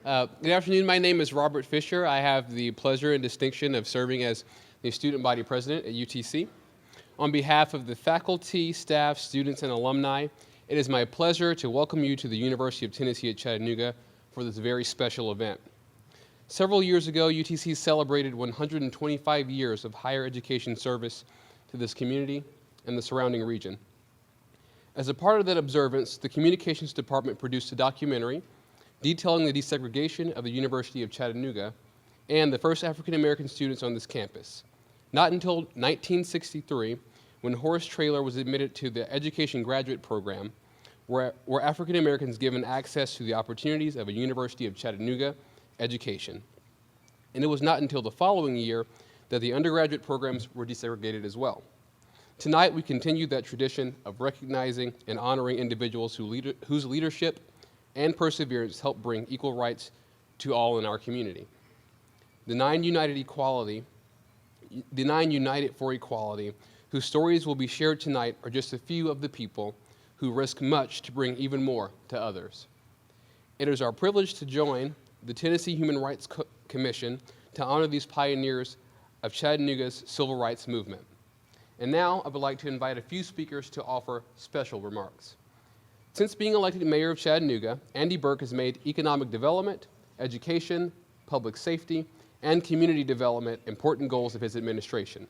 Good afternoon. My name is Robert Fisher. I have the pleasure and distinction of serving as the student body president at UTC. On behalf of the faculty, staff, students, and alumni, it is my pleasure to welcome you to the University of Tennessee at Chattanooga for this very special event. Several years ago, UTC celebrated 125 years of higher education service to this community and the surrounding region. As a part of that observance, the Communications Department produced a documentary detailing the desegregation of the University of Chattanooga and the first African American students on this campus. Not until 1963, when Horace Traylor was admitted to the Education Graduate Program, were African Americans given access to the opportunities of a University of Chattanooga education. And it was not until the following year that the undergraduate programs were desegregated as well. Tonight, we continue that tradition of recognizing and honoring individuals whose leadership and perseverance help bring equal rights to all in our community. The nine united for equality, whose stories will be shared tonight, are just a few of the people who risk much to bring even more to others. It is our privilege to join the Tennessee Human Rights Commission to honor these pioneers of Chattanooga's civil rights movement. And now I would like to invite a few speakers to offer special remarks. Since being elected mayor of Chattanooga, Andy Burke has made economic development, education, public safety, and community development important goals of his administration.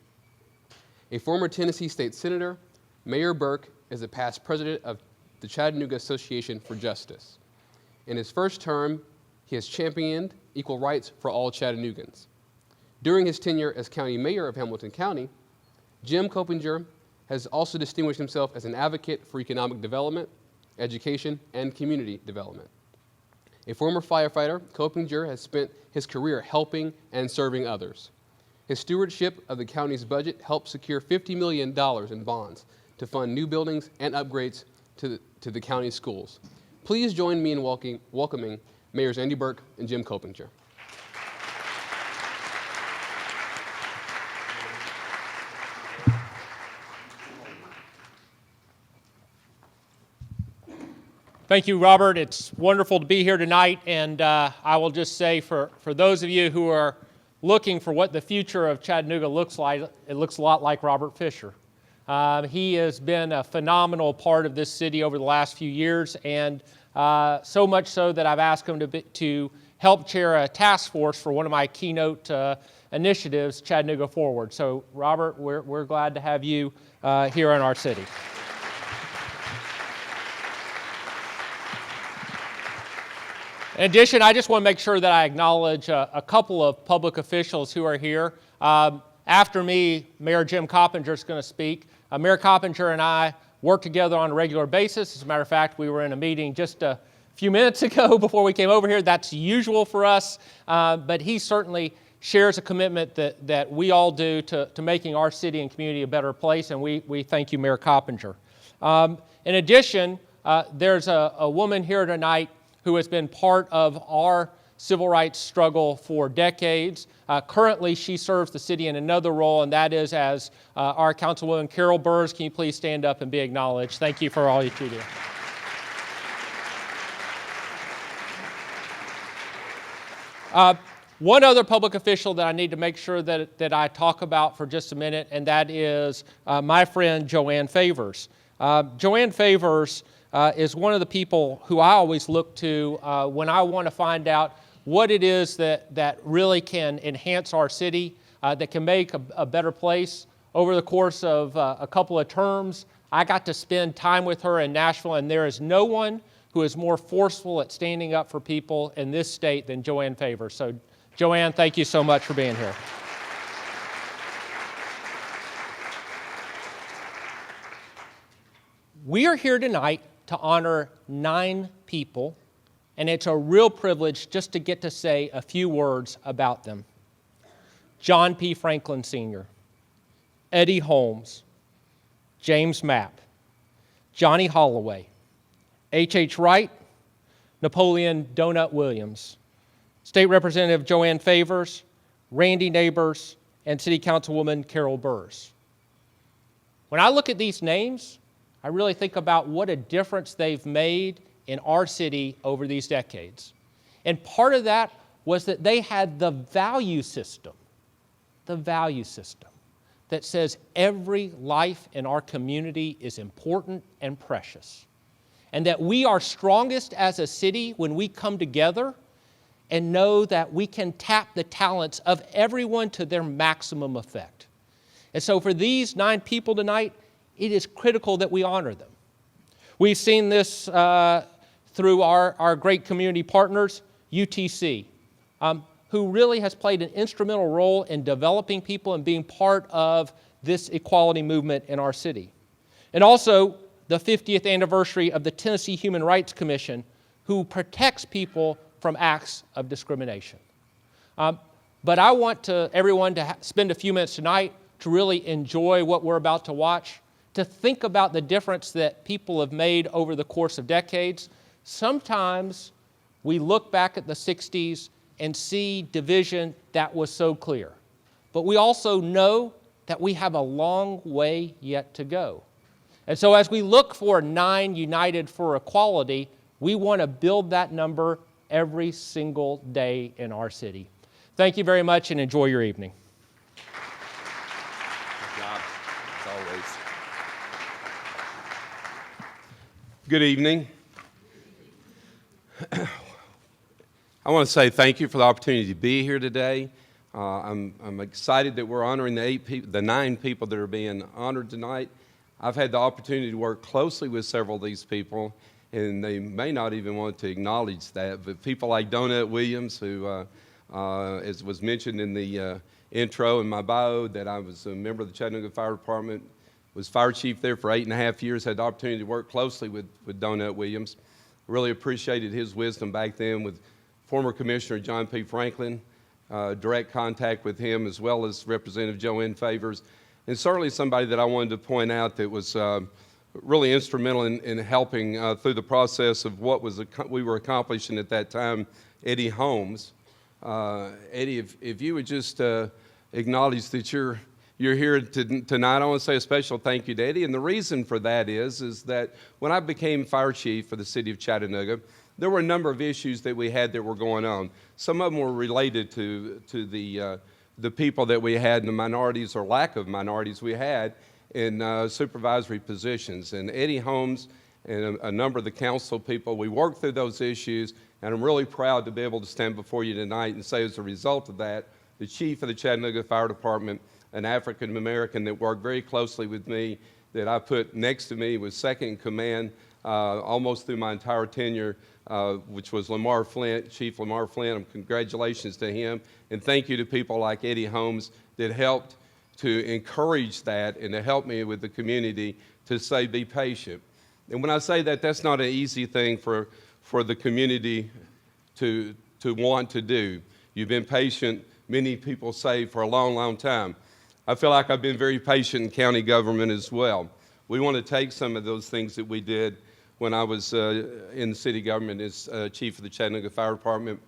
A former Tennessee state senator, Mayor Burke is a past president of the Chattanooga Association for Justice. In his first term, he has championed equal rights for all Chattanoogans. During his tenure as county mayor of Hamilton County, Jim Coppinger has also distinguished himself as an advocate for economic development, education, and community development. A former firefighter, Coppinger has spent his career helping and serving others. His stewardship of the county's budget helped secure $50 million in bonds to fund new buildings and upgrades to the county's schools. Please join me in welcoming Mayors Andy Burke and Jim Coppinger. Thank you, Robert. It's wonderful to be here tonight, and I will just say for those of you who are looking for what the future of Chattanooga looks like, it looks a lot like Robert Fisher. He has been a phenomenal part of this city over the last few years, and so much so that I've asked him to help chair a task force for one of my keynote initiatives, Chattanooga Forward. So, Robert, we're glad to have you here in our city. In addition, I just want to make sure that I acknowledge a couple of public officials who are here. After me, Mayor Jim Coppinger is going to speak. Mayor Coppinger and I work together on a regular basis. As a matter of fact, we were in a meeting just a few minutes ago before we came over here. That's usual for us, but he certainly shares a commitment that we all do to making our city and community a better place, and we thank you, Mayor Coppinger. In addition, there's a woman here tonight who has been part of our civil rights struggle for decades. Currently, she serves the city in another role, and that is as our Councilwoman Carol Burrs. Can you please stand up and be acknowledged? Thank you for all you do. One other public official that I need to make sure that I talk about for just a minute, and that is my friend Joanne Favors. Joanne Favors is one of the people who I always look to when I want to find out what it is that really can enhance our city, that can make a better place. Over the course of a couple of terms, I got to spend time with her in Nashville, and there is no one who is more forceful at standing up for people in this state than Joanne Favors. So, Joanne, thank you so much for being here. We are here tonight to honor 9 people, and it's a real privilege just to get to say a few words about them. John P. Franklin Sr., Eddie Holmes, James Mapp, Johnny Holloway, H.H. Wright, Napoleon Donut Williams, State Representative Joanne Favors, Randy Neighbors, and City Councilwoman Carol Burrs. When I look at these names, I really think about what a difference they've made in our city over these decades. And part of that was that they had the value system that says every life in our community is important and precious. And that we are strongest as a city when we come together and know that we can tap the talents of everyone to their maximum effect. And so for these 9 people tonight, it is critical that we honor them. We've seen this through our great community partners, UTC, who really has played an instrumental role in developing people and being part of this equality movement in our city. And also the 50th anniversary of the Tennessee Human Rights Commission, who protects people from acts of discrimination. But I want everyone to spend a few minutes tonight to really enjoy what we're about to watch, to think about the difference that people have made over the course of decades. Sometimes we look back at the 60s and see division that was so clear. But we also know that we have a long way yet to go. And so as we look for 9 united for equality, we want to build that number every single day in our city. Thank you very much and enjoy your evening. Good job, as always. Good evening. I want to say thank you for the opportunity to be here today. I'm excited that we're honoring the 9 people that are being honored tonight. I've had the opportunity to work closely with several of these people, and they may not even want to acknowledge that, but people like Donut Williams, who, as was mentioned in the intro in my bio, that I was a member of the Chattanooga Fire Department, was fire chief there for 8.5 years, had the opportunity to work closely with Donut Williams. Really appreciated his wisdom back then with former Commissioner John P. Franklin, direct contact with him, as well as Representative Joanne Favors, and certainly somebody that I wanted to point out that was really instrumental in helping through the process of what we were accomplishing at that time, Eddie Holmes. Eddie, if you would just acknowledge that you're here tonight, I want to say a special thank you to Eddie, and the reason for that is that when I became fire chief for the city of Chattanooga, there were a number of issues that we had that were going on. Some of them were related to the people that we had, and the minorities or lack of minorities we had in supervisory positions. And Eddie Holmes and a number of the council people, we worked through those issues, and I'm really proud to be able to stand before you tonight and say as a result of that, the chief of the Chattanooga Fire Department, an African American that worked very closely with me, that I put next to me, was second in command almost through my entire tenure, which was Lamar Flint, Chief Lamar Flint. Congratulations to him. And thank you to people like Eddie Holmes that helped to encourage that and to help me with the community to say be patient. And when I say that, that's not an easy thing for the community to want to do. You've been patient, many people say, for a long, long time. I feel like I've been very patient in county government as well. We want to take some of those things that we did when I was in the city government as chief of the Chattanooga Fire Department,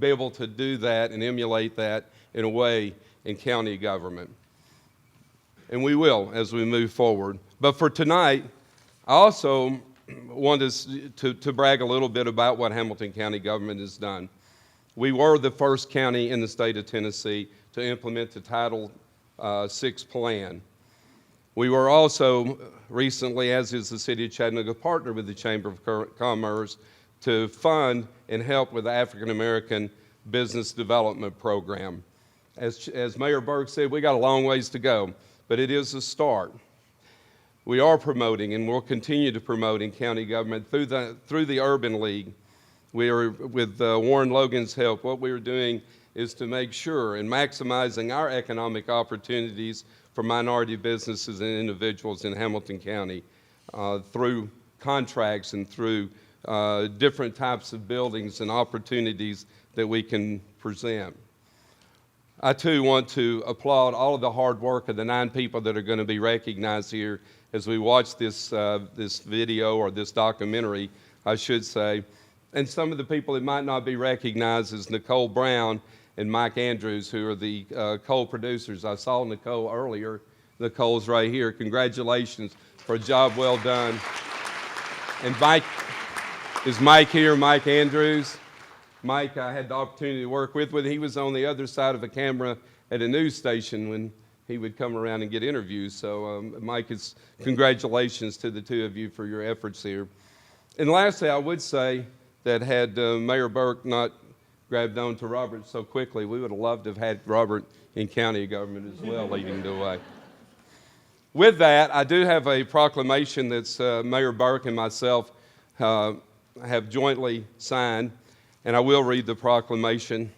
be able to do that and emulate that in a way in county government. And we will as we move forward. But for tonight, I also want to brag a little bit about what Hamilton County government has done. We were the first county in the state of Tennessee to implement the Title VI plan. We were also recently, as is the city of Chattanooga, partnered with the Chamber of Commerce to fund and help with the African American Business Development Program. As Mayor Burke said, we got a long ways to go, but it is a start. We are promoting and will continue to promote in county government through the Urban League. We are, with Warren Logan's help, what we are doing is to make sure and maximizing our economic opportunities for minority businesses and individuals in Hamilton County through contracts and through different types of buildings and opportunities that we can present. I too want to applaud all of the hard work of the 9 people that are going to be recognized here as we watch this video or this documentary, I should say. And some of the people that might not be recognized is Nicole Brown and Mike Andrews, who are the coal producers. I saw Nicole earlier. Nicole's right here. Congratulations for a job well done. And Mike, is Mike here? Mike Andrews. Mike, I had the opportunity to work with. He was on the other side of a camera at a news station when he would come around and get interviews. So, Mike, congratulations to the two of you for your efforts here. And lastly, I would say that had Mayor Burke not grabbed on to Robert so quickly, we would have loved to have had Robert in county government as well, leading the way. With that, I do have a proclamation that's Mayor Burke and myself have jointly signed, and I will read the proclamation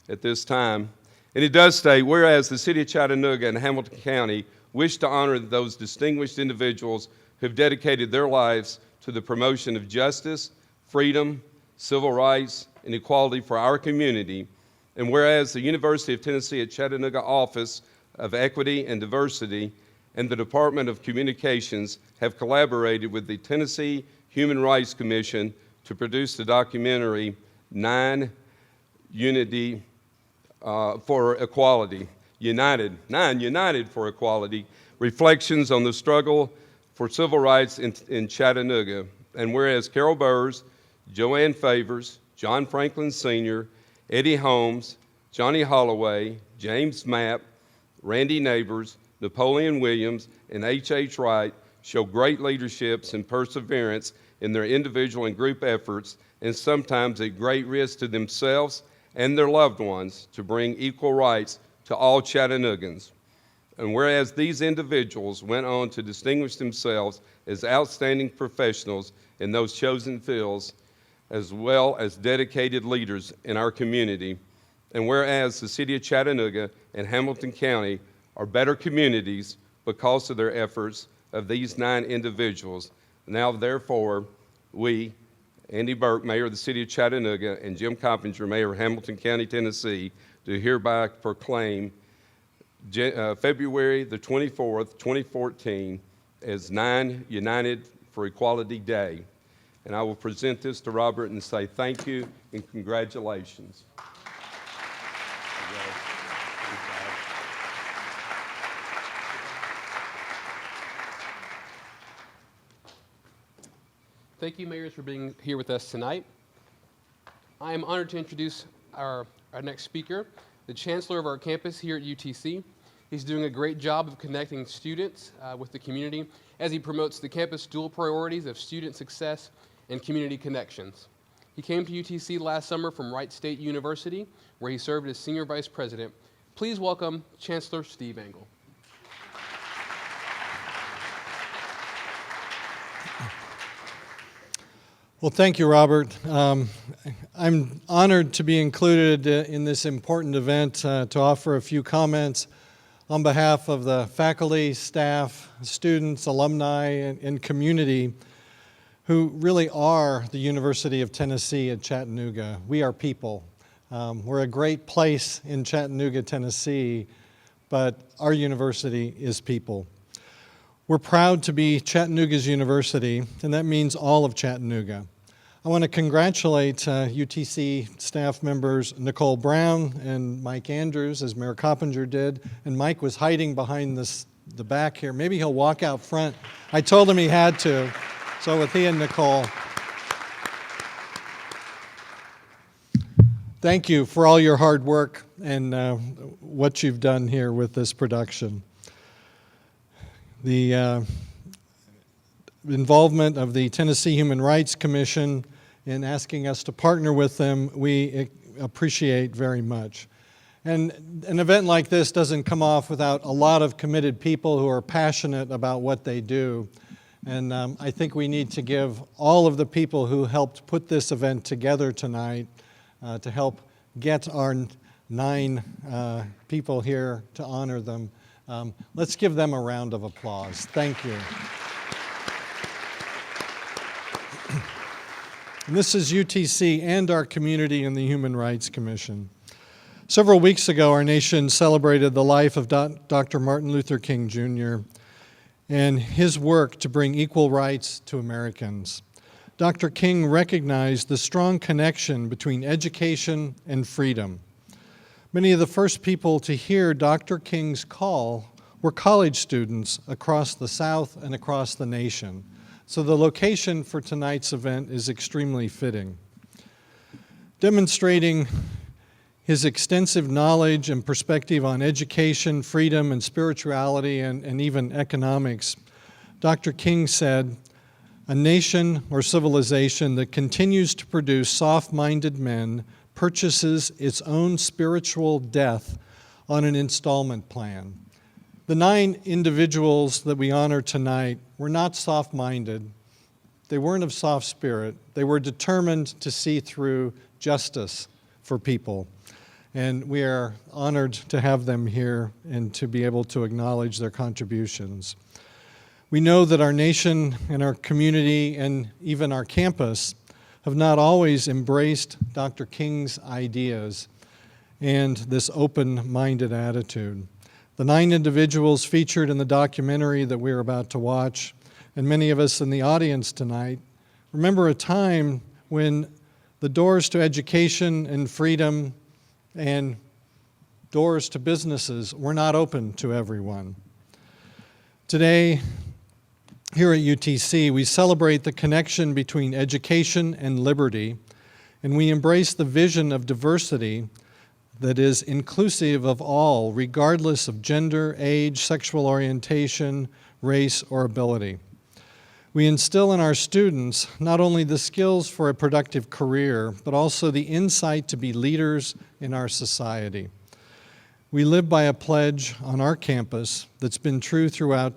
at this time. And it does state, whereas the City of Chattanooga and Hamilton County wish to honor those distinguished individuals who have dedicated their lives to the promotion of justice, freedom, civil rights, and equality for our community, and whereas the University of Tennessee at Chattanooga Office of Equity and Diversity and the Department of Communications have collaborated with the Tennessee Human Rights Commission to produce the documentary 9 United for Equality, Reflections on the Struggle for Civil Rights in Chattanooga. And whereas Carol Burrs, Joanne Favors, John Franklin Sr., Eddie Holmes, Johnny Holloway, James Mapp, Randy Neighbors, Napoleon Williams, and H.H. Wright show great leadership and perseverance in their individual and group efforts, and sometimes at great risk to themselves and their loved ones, to bring equal rights to all Chattanoogans. And whereas these individuals went on to distinguish themselves as outstanding professionals in those chosen fields, as well as dedicated leaders in our community, and whereas the City of Chattanooga and Hamilton County are better communities because of their efforts of these 9 individuals, now therefore we, Andy Burke, Mayor of the City of Chattanooga, and Jim Coppinger, Mayor of Hamilton County, Tennessee, do hereby proclaim February the 24th, 2014 as 9 United for Equality Day. And I will present this to Robert and say thank you and congratulations. Thank you, Mayors, for being here with us tonight. I am honored to introduce our next speaker, the Chancellor of our campus here at UTC. He's doing a great job of connecting students with the community as he promotes the campus dual priorities of student success and community connections. He came to UTC last summer from Wright State University, where he served as Senior Vice President. Please welcome Chancellor Steve Engel. Well, thank you, Robert. I'm honored to be included in this important event to offer a few comments on behalf of the faculty, staff, students, alumni, and community who really are the University of Tennessee at Chattanooga. We are people. We're a great place in Chattanooga, Tennessee, but our university is people. We're proud to be Chattanooga's university, and that means all of Chattanooga. I want to congratulate UTC staff members Nicole Brown and Mike Andrews, as Mayor Coppinger did, and Mike was hiding behind the back here. Maybe he'll walk out front. I told him he had to, so with he and Nicole. Thank you for all your hard work and what you've done here with this production. The involvement of the Tennessee Human Rights Commission in asking us to partner with them, we appreciate very much. And an event like this doesn't come off without a lot of committed people who are passionate about what they do. And I think we need to give all of the people who helped put this event together tonight to help get our 9 people here to honor them. Let's give them a round of applause. Thank you. And this is UTC and our community and the Human Rights Commission. Several weeks ago, our nation celebrated the life of Dr. Martin Luther King Jr. and his work to bring equal rights to Americans. Dr. King recognized the strong connection between education and freedom. Many of the first people to hear Dr. King's call were college students across the South and across the nation. So the location for tonight's event is extremely fitting. Demonstrating his extensive knowledge and perspective on education, freedom, and spirituality, and even economics, Dr. King said, "A nation or civilization that continues to produce soft-minded men purchases its own spiritual death on an installment plan." The 9 individuals that we honor tonight were not soft-minded. They weren't of soft spirit. They were determined to see through justice for people. And we are honored to have them here and to be able to acknowledge their contributions. We know that our nation and our community and even our campus have not always embraced Dr. King's ideas and this open-minded attitude. The 9 individuals featured in the documentary that we're about to watch, and many of us in the audience tonight, remember a time when the doors to education and freedom and doors to businesses were not open to everyone. Today, here at UTC, we celebrate the connection between education and liberty, and we embrace the vision of diversity that is inclusive of all, regardless of gender, age, sexual orientation, race, or ability. We instill in our students not only the skills for a productive career, but also the insight to be leaders in our society. We live by a pledge on our campus that's been true throughout